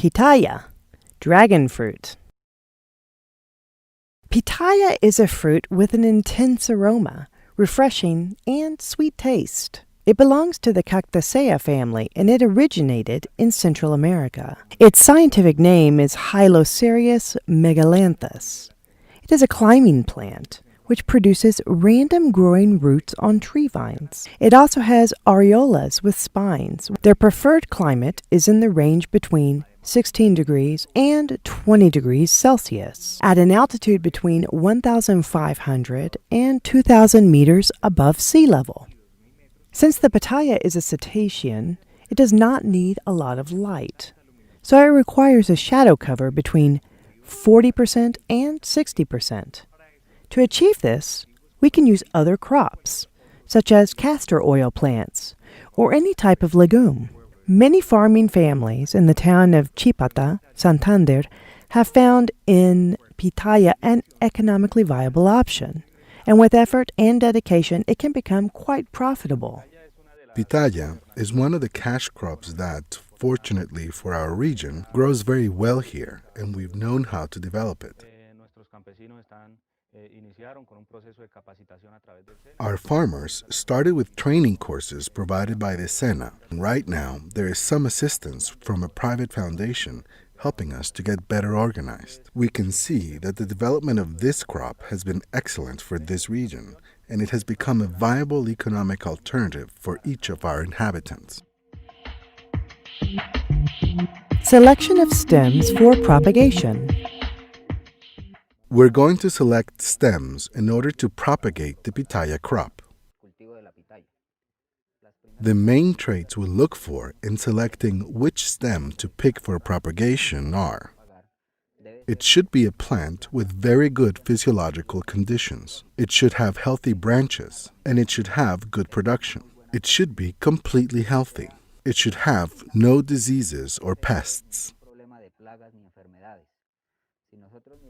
Pitaya, dragon fruit. Pitaya is a fruit with an intense aroma, refreshing, and sweet taste. It belongs to the Cactaceae family, and it originated in Central America. Its scientific name is Hylocereus megalanthus. It is a climbing plant, which produces random growing roots on tree vines. It also has areolas with spines. Their preferred climate is in the range between 16 degrees and 20 degrees Celsius, at an altitude between 1,500 and 2,000 meters above sea level. Since the pitaya is a cetacean, it does not need a lot of light, so it requires a shadow cover between 40% and 60%. To achieve this, we can use other crops, such as castor oil plants or any type of legume. Many farming families in the town of Chipata, Santander, have found in pitaya an economically viable option, and with effort and dedication, it can become quite profitable. Pitaya is one of the cash crops that, fortunately for our region, grows very well here, and we've known how to develop it. Our farmers started with training courses provided by the SENA. Right now, there is some assistance from a private foundation helping us to get better organized. We can see that the development of this crop has been excellent for this region, and it has become a viable economic alternative for each of our inhabitants. Selection of stems for propagation. We're going to select stems in order to propagate the pitaya crop. The main traits we look for in selecting which stem to pick for propagation are: it should be a plant with very good physiological conditions. It should have healthy branches, and it should have good production. It should be completely healthy. It should have no diseases or pests.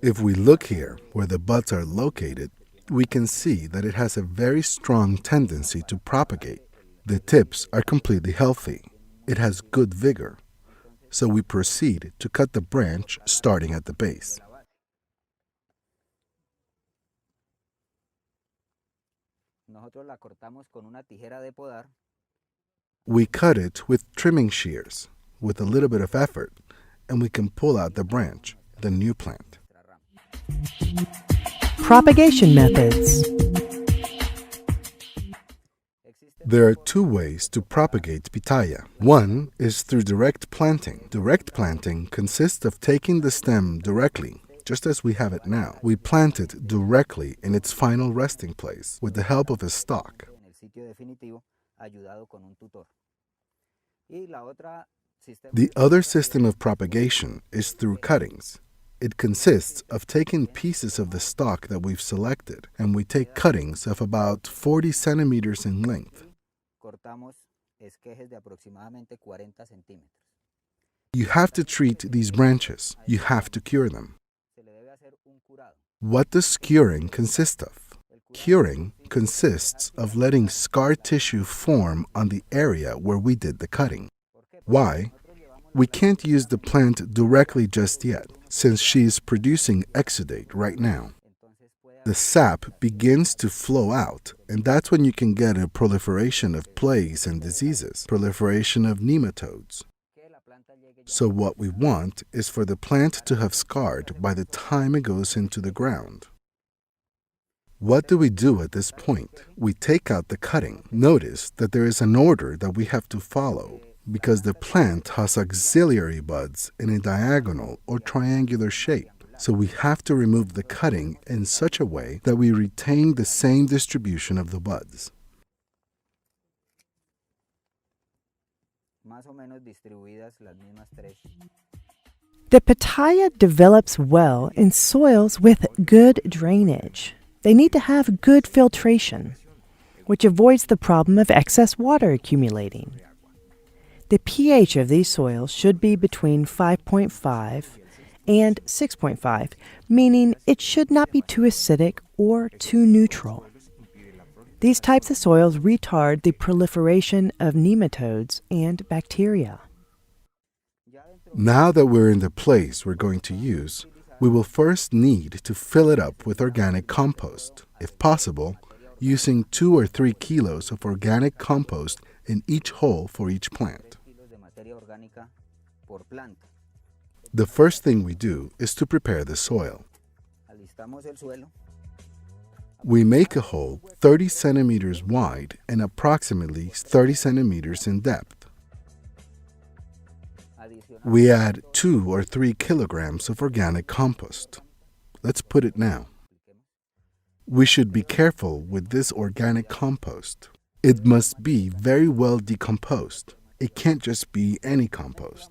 If we look here where the buds are located, we can see that it has a very strong tendency to propagate. The tips are completely healthy. It has good vigor. So we proceed to cut the branch starting at the base. We cut it with trimming shears, with a little bit of effort, and we can pull out the branch, the new plant. Propagation methods. There are two ways to propagate pitaya. One is through direct planting. Direct planting consists of taking the stem directly, just as we have it now. We plant it directly in its final resting place with the help of a stalk. The other system of propagation is through cuttings. It consists of taking pieces of the stalk that we've selected, and we take cuttings of about 40 centimeters in length. You have to treat these branches. You have to cure them. What does curing consist of? Curing consists of letting scar tissue form on the area where we did the cutting. Why? We can't use the plant directly just yet, since she is producing exudate right now. The sap begins to flow out, and that's when you can get a proliferation of plagues and diseases, proliferation of nematodes. So what we want is for the plant to have scarred by the time it goes into the ground. What do we do at this point? We take out the cutting. Notice that there is an order that we have to follow, because the plant has auxiliary buds in a diagonal or triangular shape. So we have to remove the cutting in such a way that we retain the same distribution of the buds. The pitaya develops well in soils with good drainage. They need to have good filtration, which avoids the problem of excess water accumulating. The pH of these soils should be between 5.5 and 6.5, meaning it should not be too acidic or too neutral. These types of soils retard the proliferation of nematodes and bacteria. Now that we're in the place we're going to use, we will first need to fill it up with organic compost, if possible, using 2 or 3 kilos of organic compost in each hole for each plant. The first thing we do is to prepare the soil. We make a hole 30 centimeters wide and approximately 30 centimeters in depth. We add 2 or 3 kilograms of organic compost. Let's put it now. We should be careful with this organic compost. It must be very well decomposed. It can't just be any compost.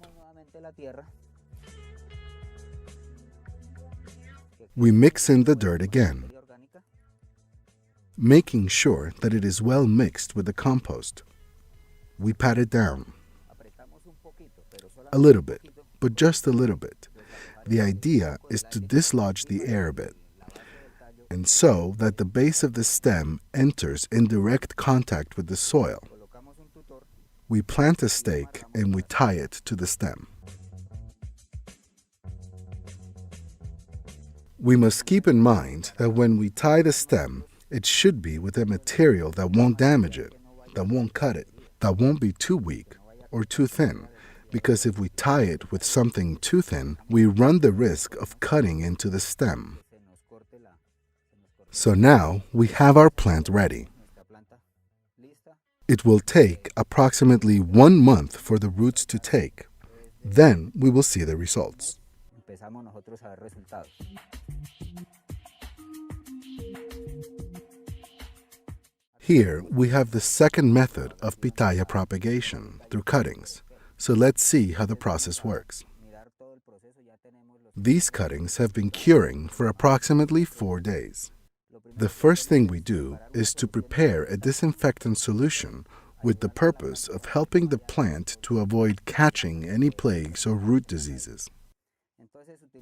We mix in the dirt again, making sure that it is well mixed with the compost. We pat it down. A little bit, but just a little bit. The idea is to dislodge the air a bit, and so that the base of the stem enters in direct contact with the soil. We plant a stake and we tie it to the stem. We must keep in mind that when we tie the stem, it should be with a material that won't damage it, that won't cut it, that won't be too weak or too thin, because if we tie it with something too thin, we run the risk of cutting into the stem. So now we have our plant ready. It will take approximately 1 month for the roots to take. Then we will see the results. Here we have the second method of Pitaya propagation through cuttings. So let's see how the process works. These cuttings have been curing for approximately 4 days. The first thing we do is to prepare a disinfectant solution with the purpose of helping the plant to avoid catching any plagues or root diseases.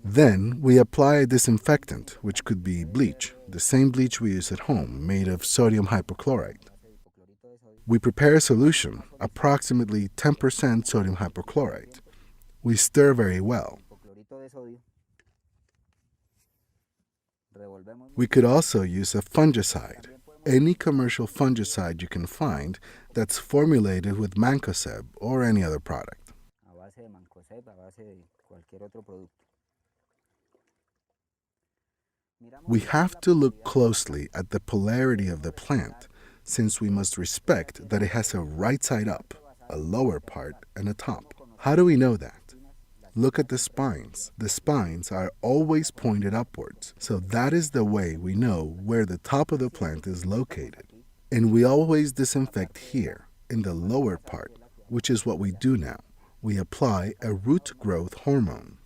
Then we apply a disinfectant, which could be bleach, the same bleach we use at home, made of sodium hypochlorite. We prepare a solution, approximately 10% sodium hypochlorite. We stir very well. We could also use a fungicide, any commercial fungicide you can find that's formulated with mancozeb or any other product. We have to look closely at the polarity of the plant, since we must respect that it has a right side up, a lower part, and a top. How do we know that? Look at the spines. The spines are always pointed upwards, so that is the way we know where the top of the plant is located. And we always disinfect here, in the lower part, which is what we do now. We apply a root growth hormone.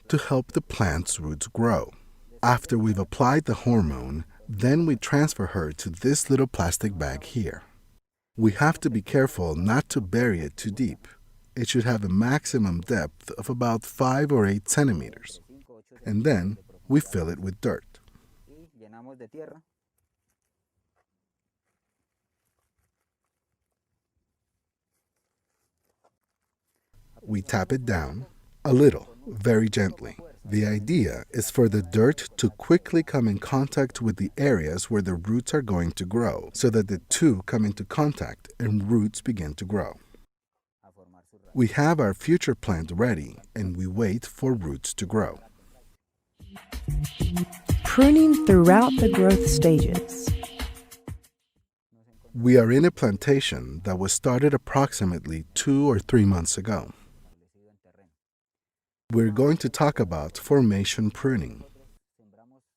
To help the plant's roots grow. After we've applied the hormone, then we transfer her to this little plastic bag here. We have to be careful not to bury it too deep. It should have a maximum depth of about 5 or 8 centimeters. And then we fill it with dirt. We tap it down a little, very gently. The idea is for the dirt to quickly come in contact with the areas where the roots are going to grow, so that the two come into contact and roots begin to grow. We have our future plant ready and we wait for roots to grow. Pruning throughout the growth stages. We are in a plantation that was started approximately 2 or 3 months ago. We're going to talk about formation pruning.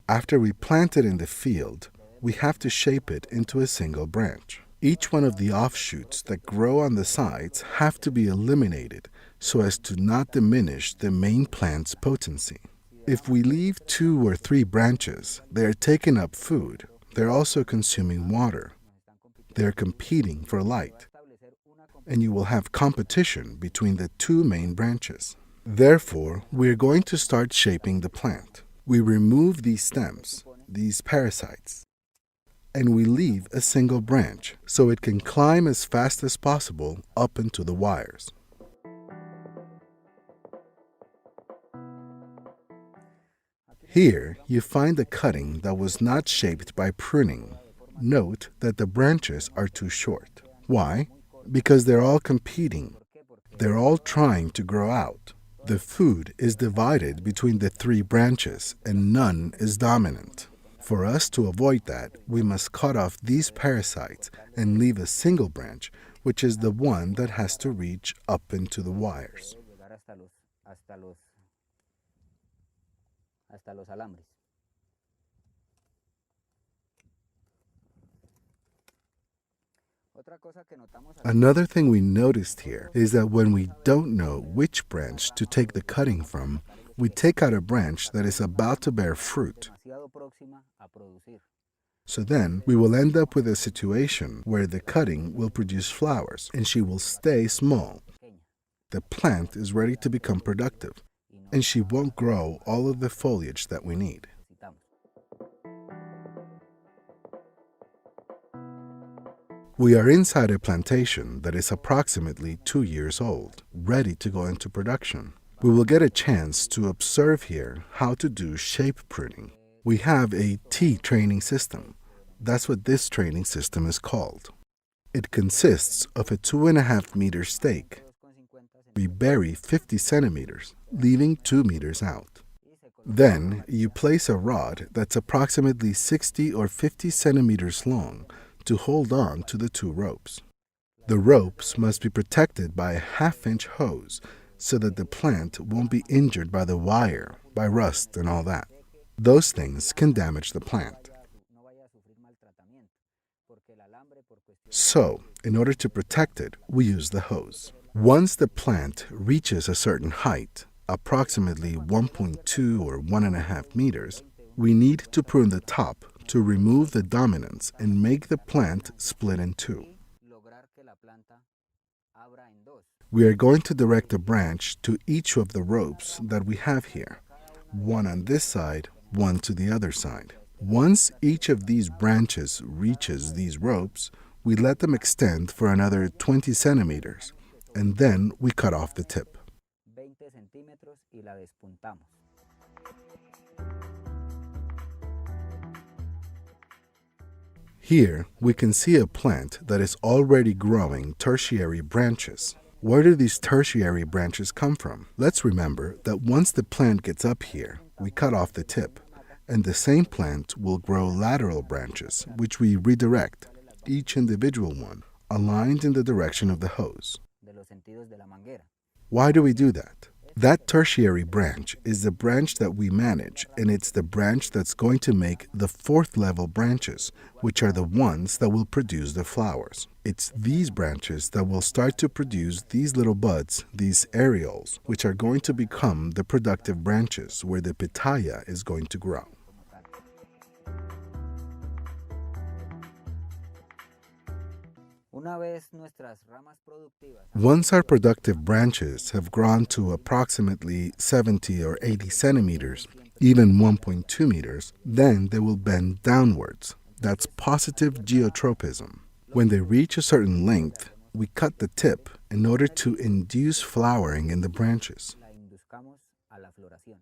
After we plant it in the field, we have to shape it into a single branch. Each one of the offshoots that grow on the sides have to be eliminated so as to not diminish the main plant's potency. If we leave 2 or 3 branches, they are taking up food. They're also consuming water. They're competing for light. And you will have competition between the 2 main branches. Therefore, we are going to start shaping the plant. We remove these stems, these parasites, and we leave a single branch so it can climb as fast as possible up into the wires. Here, you find a cutting that was not shaped by pruning. Note that the branches are too short. Why? Because they're all competing. They're all trying to grow out. The food is divided between the three branches and none is dominant. For us to avoid that, we must cut off these parasites and leave a single branch, which is the one that has to reach up into the wires. Another thing we noticed here is that when we don't know which branch to take the cutting from, we take out a branch that is about to bear fruit. So then we will end up with a situation where the cutting will produce flowers and she will stay small. The plant is ready to become productive and she won't grow all of the foliage that we need. We are inside a plantation that is approximately 2 years old, ready to go into production. We will get a chance to observe here how to do shape pruning. We have a T training system. That's what this training system is called. It consists of a 2.5 meter stake. We bury 50 centimeters, leaving 2 meters out. Then you place a rod that's approximately 60 or 50 centimeters long to hold on to the 2 ropes. The ropes must be protected by a 1/2-inch hose so that the plant won't be injured by the wire, by rust and all that. Those things can damage the plant. So, in order to protect it, we use the hose. Once the plant reaches a certain height, approximately 1.2 or 1.5 meters, we need to prune the top to remove the dominance and make the plant split in 2. We are going to direct a branch to each of the ropes that we have here, one on this side, one to the other side. Once each of these branches reaches these ropes, we let them extend for another 20 centimeters, and then we cut off the tip. Here, we can see a plant that is already growing tertiary branches. Where do these tertiary branches come from? Let's remember that once the plant gets up here, we cut off the tip, and the same plant will grow lateral branches, which we redirect, each individual one, aligned in the direction of the hose. Why do we do that? That tertiary branch is the branch that we manage, and it's the branch that's going to make the 4th level branches, which are the ones that will produce the flowers. It's these branches that will start to produce these little buds, these areoles, which are going to become the productive branches where the Pitaya is going to grow. Once our productive branches have grown to approximately 70 or 80 centimeters, even 1.2 meters, then they will bend downwards. That's positive geotropism. When they reach a certain length, we cut the tip in order to induce flowering in the branches.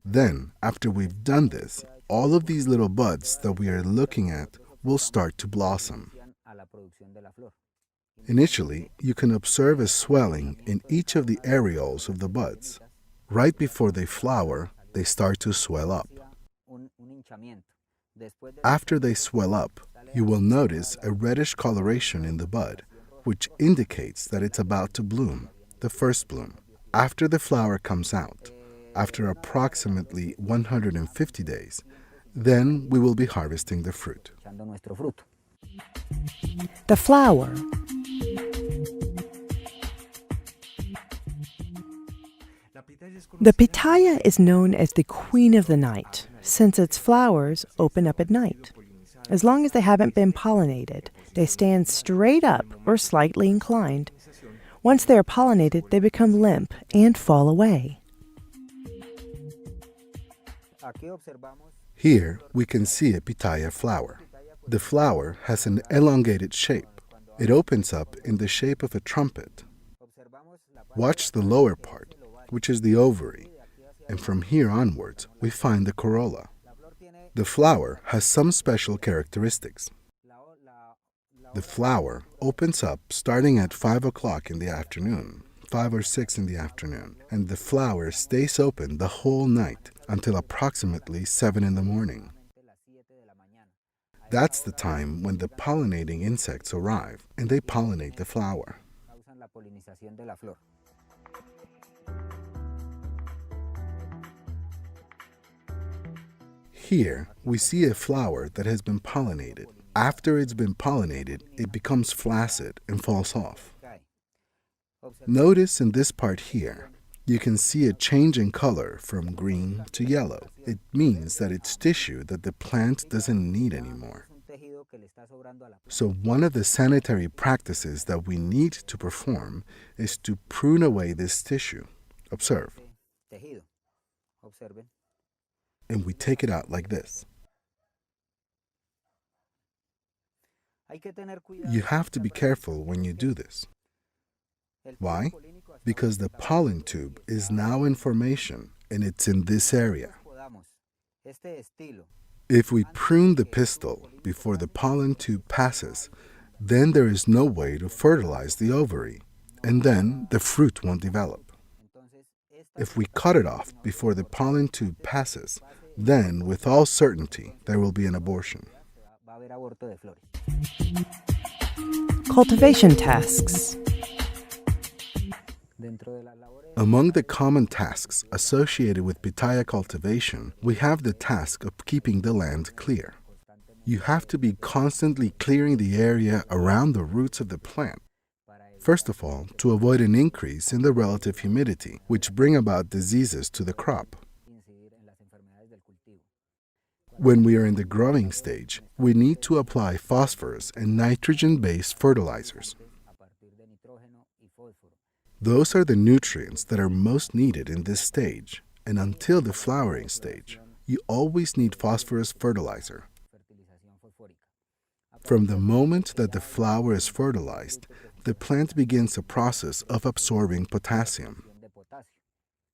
Then, after we've done this, all of these little buds that we are looking at will start to blossom. Initially, you can observe a swelling in each of the areoles of the buds. Right before they flower, they start to swell up. After they swell up, you will notice a reddish coloration in the bud, which indicates that it's about to bloom, the first bloom. After the flower comes out, after approximately 150 days, then we will be harvesting the fruit. The flower. The Pitaya is known as the queen of the night, since its flowers open up at night. As long as they haven't been pollinated, they stand straight up or slightly inclined. Once they are pollinated, they become limp and fall away. Here we can see a Pitaya flower. The flower has an elongated shape. It opens up in the shape of a trumpet. Watch the lower part, which is the ovary, and from here onwards we find the corolla. The flower has some special characteristics. The flower opens up starting at 5 o'clock in the afternoon, 5 or 6 in the afternoon, and the flower stays open the whole night until approximately 7 in the morning. That's the time when the pollinating insects arrive and they pollinate the flower. Here, we see a flower that has been pollinated. After it's been pollinated, it becomes flaccid and falls off. Notice in this part here, you can see a change in color from green to yellow. It means that it's tissue that the plant doesn't need anymore. So one of the sanitary practices that we need to perform is to prune away this tissue. Observe. And we take it out like this. You have to be careful when you do this. Why? Because the pollen tube is now in formation and it's in this area. If we prune the pistil before the pollen tube passes, then there is no way to fertilize the ovary, and then the fruit won't develop. If we cut it off before the pollen tube passes, then with all certainty there will be an abortion. Cultivation tasks. Among the common tasks associated with Pitaya cultivation, we have the task of keeping the land clear. You have to be constantly clearing the area around the roots of the plant. First of all, to avoid an increase in the relative humidity, which bring about diseases to the crop. When we are in the growing stage, we need to apply phosphorus and nitrogen-based fertilizers. Those are the nutrients that are most needed in this stage, and until the flowering stage, you always need phosphorus fertilizer. From the moment that the flower is fertilized, the plant begins a process of absorbing potassium.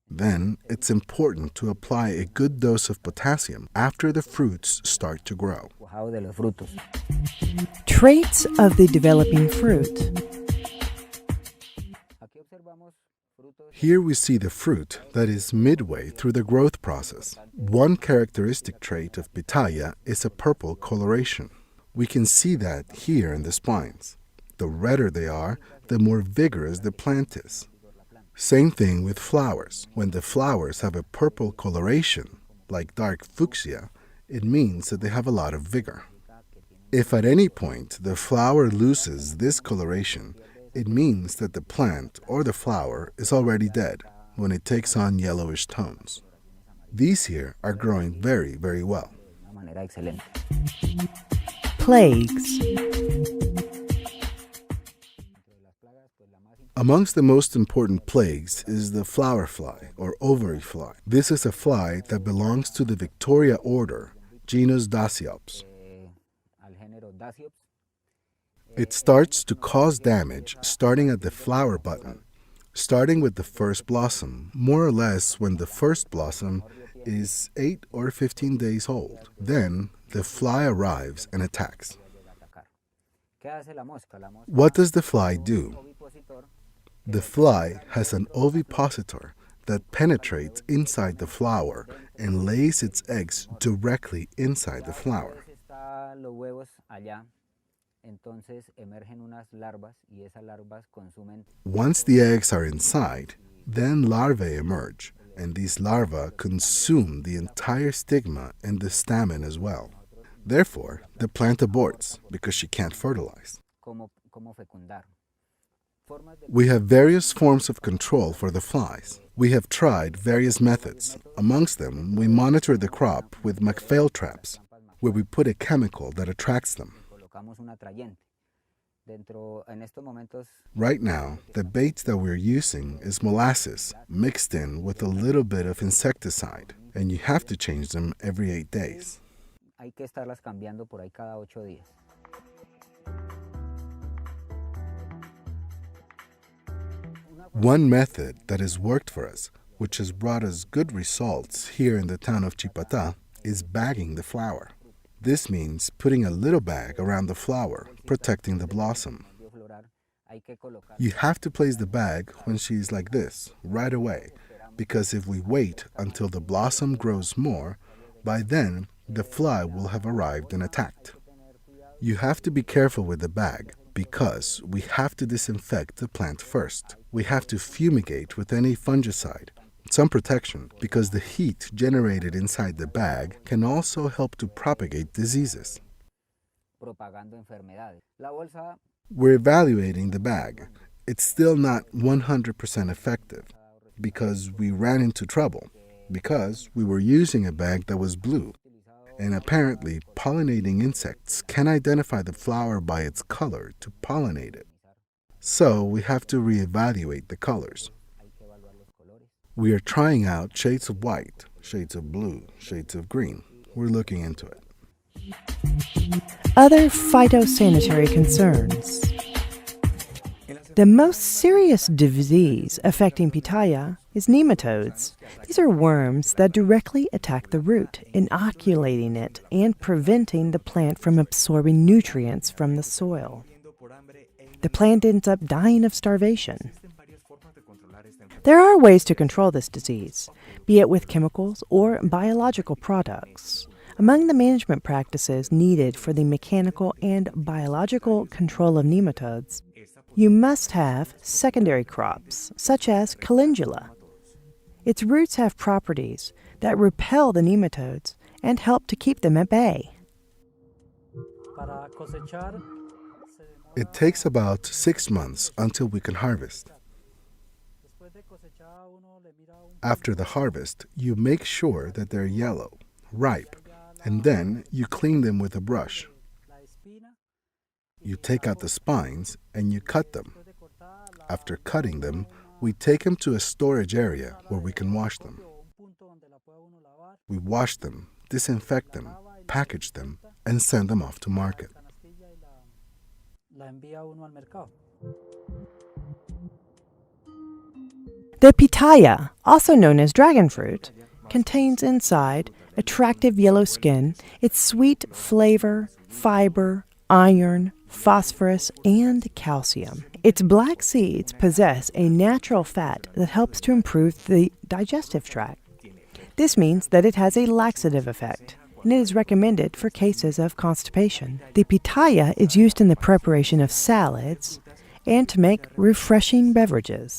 Then, it's important to apply a good dose of potassium after the fruits start to grow. Traits of the developing fruit. Here we see the fruit that is midway through the growth process. One characteristic trait of Pitaya is a purple coloration. We can see that here in the spines. The redder they are, the more vigorous the plant is. Same thing with flowers. When the flowers have a purple coloration, like dark fuchsia, it means that they have a lot of vigor. If at any point the flower loses this coloration, it means that the plant or the flower is already dead when it takes on yellowish tones. These here are growing very, very well. Plagues. Amongst the most important plagues is the flower fly or ovary fly. This is a fly that belongs to the Victoria order, genus Dasypus. It starts to cause damage starting at the flower button, starting with the first blossom, more or less when the first blossom is 8 or 15 days old. Then the fly arrives and attacks. What does the fly do? The fly has an ovipositor that penetrates inside the flower and lays its eggs directly inside the flower. Once the eggs are inside, then larvae emerge, and these larvae consume the entire stigma and the stamen as well. Therefore, the plant aborts because she can't fertilize. We have various forms of control for the flies. We have tried various methods. Amongst them, we monitor the crop with McPhail traps, where we put a chemical that attracts them. Right now, the bait that we're using is molasses mixed in with a little bit of insecticide, and you have to change them every 8 days. Hay que estarlas cambiando por ahí cada 8 días. One method that has worked for us, which has brought us good results here in the town of Chipata, is bagging the flower. This means putting a little bag around the flower, protecting the blossom. You have to place the bag when she's like this, right away, because if we wait until the blossom grows more, by then the fly will have arrived and attacked. You have to be careful with the bag, because we have to disinfect the plant first. We have to fumigate with any fungicide, some protection, because the heat generated inside the bag can also help to propagate diseases. We're evaluating the bag. It's still not 100% effective because we ran into trouble, because we were using a bag that was blue. And apparently, pollinating insects can identify the flower by its color to pollinate it. So we have to reevaluate the colors. We are trying out shades of white, shades of blue, shades of green. We're looking into it. Other phytosanitary concerns. The most serious disease affecting Pitaya is nematodes. These are worms that directly attack the root, inoculating it and preventing the plant from absorbing nutrients from the soil. The plant ends up dying of starvation. There are ways to control this disease, be it with chemicals or biological products. Among the management practices needed for the mechanical and biological control of nematodes, you must have secondary crops, such as calendula. Its roots have properties that repel the nematodes and help to keep them at bay. It takes about 6 months until we can harvest. After the harvest, you make sure that they're yellow, ripe, and then you clean them with a brush. You take out the spines and you cut them. After cutting them, we take them to a storage area where we can wash them. We wash them, disinfect them, package them, and send them off to market. The pitaya, also known as dragon fruit, contains inside attractive yellow skin, its sweet flavor, fiber, iron, phosphorus, and calcium. Its black seeds possess a natural fat that helps to improve the digestive tract. This means that it has a laxative effect, and it is recommended for cases of constipation. The pitaya is used in the preparation of salads and to make refreshing beverages.